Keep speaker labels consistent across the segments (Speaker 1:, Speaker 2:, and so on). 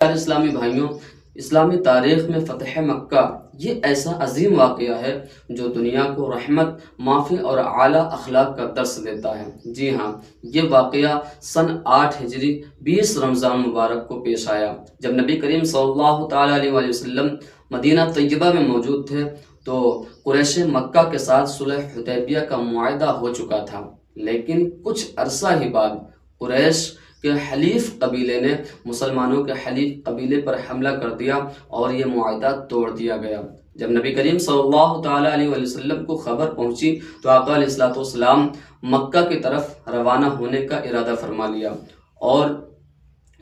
Speaker 1: پیارے اسلامی بھائیوں، اسلامی تاریخ میں فتح مکہ یہ ایسا عظیم واقعہ ہے جو دنیا کو رحمت، معافی اور اعلیٰ اخلاق کا درس دیتا ہے۔ جی ہاں، یہ واقعہ سن 8 ہجری 20 رمضان مبارک کو پیش آیا، جب نبی کریم صلی اللہ تعالیٰ علیہ وآلہ وسلم مدینہ طیبہ میں موجود تھے تو قریش مکہ کے ساتھ صلح حدیبیہ کا معاہدہ ہو چکا تھا، لیکن کچھ عرصہ ہی بعد قریش کہ حلیف قبیلے نے مسلمانوں کے حلیف قبیلے پر حملہ کر دیا اور یہ معاہدہ توڑ دیا گیا۔ جب نبی کریم صلی اللہ تعالیٰ علیہ وآلہ وسلم کو خبر پہنچی تو آقا علیہ الصلوۃ والسلام مکہ کی طرف روانہ ہونے کا ارادہ فرما لیا، اور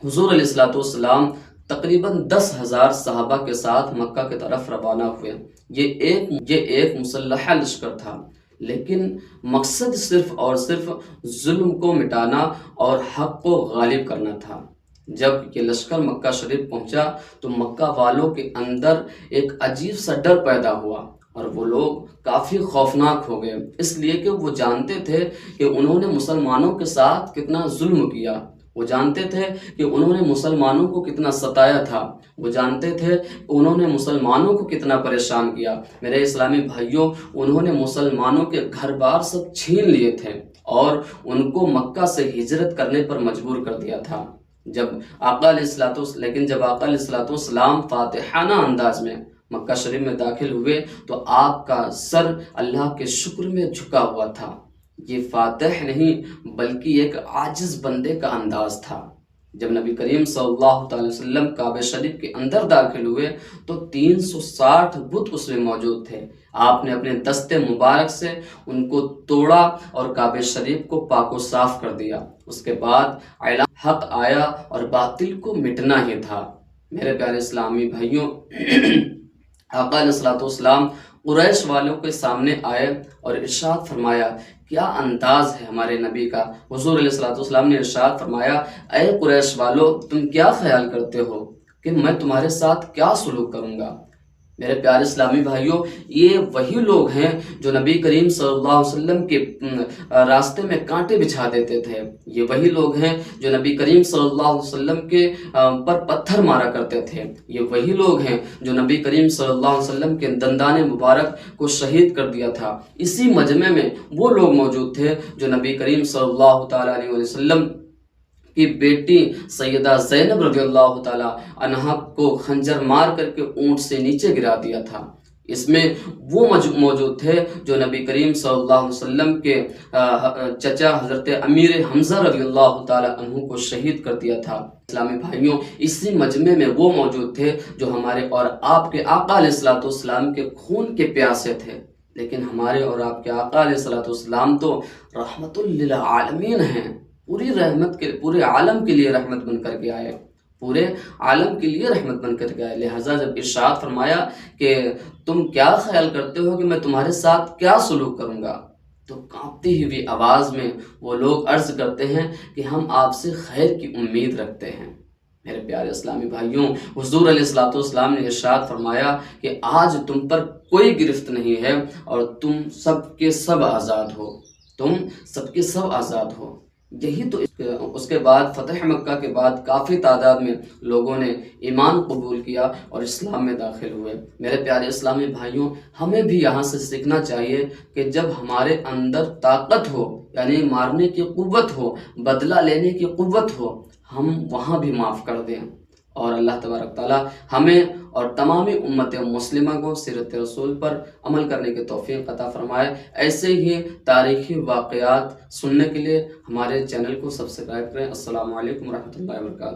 Speaker 1: حضور علیہ الصلوۃ والسلام تقریباً 10,000 صحابہ کے ساتھ مکہ کی طرف روانہ ہوئے۔ یہ ایک مسلح لشکر تھا، لیکن مقصد صرف اور صرف ظلم کو مٹانا اور حق کو غالب کرنا تھا۔ جب یہ لشکر مکہ شریف پہنچا تو مکہ والوں کے اندر ایک عجیب سا ڈر پیدا ہوا، اور وہ لوگ کافی خوفناک ہو گئے، اس لیے کہ وہ جانتے تھے کہ انہوں نے مسلمانوں کے ساتھ کتنا ظلم کیا، وہ جانتے تھے کہ انہوں نے مسلمانوں کو کتنا ستایا تھا، وہ جانتے تھے کہ انہوں نے مسلمانوں کو کتنا پریشان کیا۔ میرے اسلامی بھائیوں، انہوں نے مسلمانوں کے گھر بار سب چھین لیے تھے اور ان کو مکہ سے ہجرت کرنے پر مجبور کر دیا تھا۔ جب آقا علیہ الصلوۃ والسلام فاتحانہ انداز میں مکہ شریف میں داخل ہوئے تو آپ کا سر اللہ کے شکر میں جھکا ہوا تھا۔ یہ فاتح نہیں بلکہ ایک عاجز بندے کا انداز تھا۔ جب نبی کریم صلی اللہ علیہ وسلم کعبہ شریف کے اندر داخل ہوئے تو 360 بت اس میں موجود تھے۔ آپ نے اپنے دست مبارک سے ان کو توڑا اور کعبہ شریف کو پاک و صاف کر دیا۔ اس کے بعد اعلان حق آیا اور باطل کو مٹنا ہی تھا۔ میرے پیارے اسلامی بھائیوں، آقا علیہ الصلوۃ والسلام قریش والوں کے سامنے آئے اور ارشاد فرمایا، کیا انداز ہے ہمارے نبی کا۔ حضور علیہ الصلوۃ والسلام نے ارشاد فرمایا، اے قریش والو، تم کیا خیال کرتے ہو کہ میں تمہارے ساتھ کیا سلوک کروں گا۔ میرے پیارے اسلامی بھائیوں، یہ وہی لوگ ہیں جو نبی کریم صلی اللہ علیہ وسلم کے راستے میں کانٹے بچھا دیتے تھے، یہ وہی لوگ ہیں جو نبی کریم صلی اللہ علیہ وسلم کے پر پتھر مارا کرتے تھے، یہ وہی لوگ ہیں جو نبی کریم صلی اللہ علیہ وسلم کے دندان مبارک کو شہید کر دیا تھا۔ اسی مجمع میں وہ لوگ موجود تھے جو نبی کریم صلی اللہ تعالیٰ علیہ وسلم کی بیٹی سیدہ زینب رضی اللہ تعالیٰ عنہا کو خنجر مار کر کے اونٹ سے نیچے گرا دیا تھا۔ اس میں وہ موجود تھے جو نبی کریم صلی اللہ علیہ وسلم کے چچا حضرت امیر حمزہ رضی اللہ تعالیٰ عنہ کو شہید کر دیا تھا۔ اسلامی بھائیوں، اسی مجمع میں وہ موجود تھے جو ہمارے اور آپ کے آقا علیہ الصلوۃ والسلام کے خون کے پیاسے تھے، لیکن ہمارے اور آپ کے آقا علیہ الصلوۃ والسلام تو رحمت للعالمین ہیں، پورے عالم کے لیے رحمت بن کر کے آئے، پورے عالم کے لیے رحمت بن کر کے آئے۔ لہٰذا جب ارشاد فرمایا کہ تم کیا خیال کرتے ہو کہ میں تمہارے ساتھ کیا سلوک کروں گا، تو کانپتی ہوئی آواز میں وہ لوگ عرض کرتے ہیں کہ ہم آپ سے خیر کی امید رکھتے ہیں۔ میرے پیارے اسلامی بھائیوں، حضور علیہ الصلوۃ والسلام نے ارشاد فرمایا کہ آج تم پر کوئی گرفت نہیں ہے اور تم سب کے سب آزاد ہو۔ یہی تو اس کے بعد فتح مکہ کے بعد کافی تعداد میں لوگوں نے ایمان قبول کیا اور اسلام میں داخل ہوئے۔ میرے پیارے اسلامی بھائیوں، ہمیں بھی یہاں سے سیکھنا چاہیے کہ جب ہمارے اندر طاقت ہو، یعنی مارنے کی قوت ہو، بدلہ لینے کی قوت ہو، ہم وہاں بھی معاف کر دیں، اور اللہ تبارک تعالیٰ ہمیں اور تمامی امت مسلمہ کو سیرت رسول پر عمل کرنے کی توفیق عطا فرمائے۔ ایسے ہی تاریخی واقعات سننے کے لیے ہمارے چینل کو سبسکرائب کریں۔ السلام علیکم ورحمۃ اللہ وبرکاتہ۔